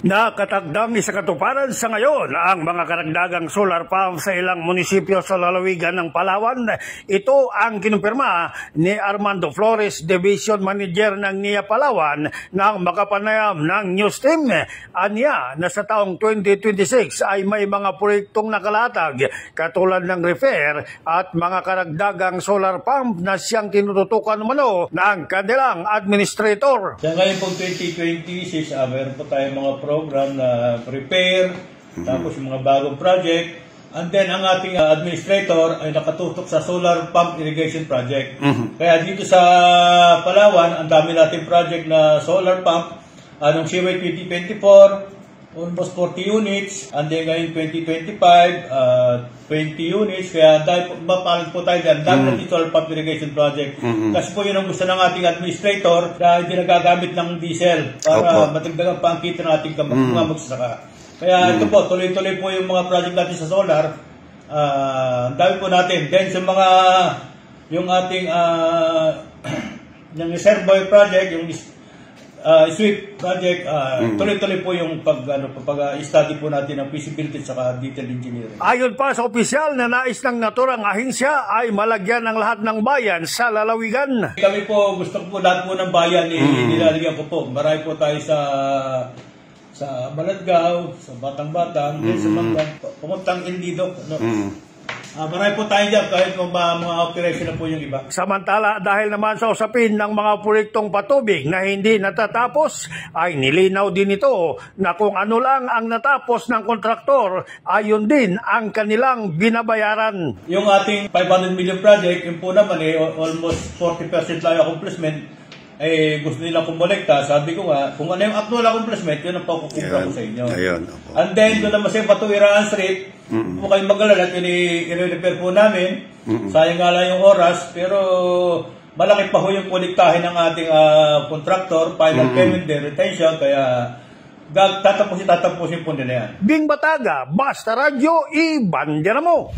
Nakatagdang sa katuparan sa ngayon ang mga karagdagang solar pump sa ilang munisipyo sa lalawigan ng Palawan. Ito ang kinumpirma ni Armando Flores, Division Manager ng NIA Palawan, nang makapanayam ng news team. Anya na sa taong 2026 ay may mga proyektong nakalatag katulad ng repair at mga karagdagang solar pump na siyang tinututukan umano ng kanilang administrator. Sa ngayon pong 2026, meron po tayong mga program na repair, tapos yung mga bagong project, and then ang ating administrator ay nakatutok sa solar pump irrigation project. Kaya dito sa Palawan, ang dami nating project na solar pump. Anong CY 2024, almost 40 units, and then ngayon 2025, 20 units, kaya dahil mapalag po tayo dyan, dami natin solar pump irrigation project. Kasi po yun ang gusto ng ating administrator na hindi nagagamit ng diesel para matagdagan pa ang kita ng ating mga magsasaka. Kaya ito po, tuloy-tuloy po yung mga project natin sa solar. Ang dami po natin. Then sa mga, yung ating yung reservoir project, yung sweep project, tuloy-tuloy po yung pag-study po natin ng feasibility at detailed engineering. Ayon pa sa opisyal na nais ng naturang ahensya ay malagyan ng lahat ng bayan sa lalawigan. Kami po, gusto ko po lahat po ng bayan nilalagyan ko po. Marami po tayo sa Maladgaw, sa Batang-Batang, sa Pumuntang Indido. Marami po tayo dyan kahit kung mga operation na po yung iba. Samantala, dahil naman sa usapin ng mga proyektong patubig na hindi natatapos, ay nilinaw din ito na kung ano lang ang natapos ng kontraktor, ayon din ang kanilang binabayaran. Yung ating 500 million project, yung po naman almost 40% lang yung accomplishment. Gusto nilang kumolekta. Sabi ko nga, kung ano yung actual accomplishment, yun ang pakukumpra ko sa inyo. And then, doon naman sa Patuiraan Street, po kayong mag-alala, i-repair po namin. Sayang nga lang yung oras, pero malaki pa ho yung kolektahin ng ating contractor, final payment din, retention, kaya tatapusin po nila yan. Bing Bataga, Basta Radio, i-bandera mo!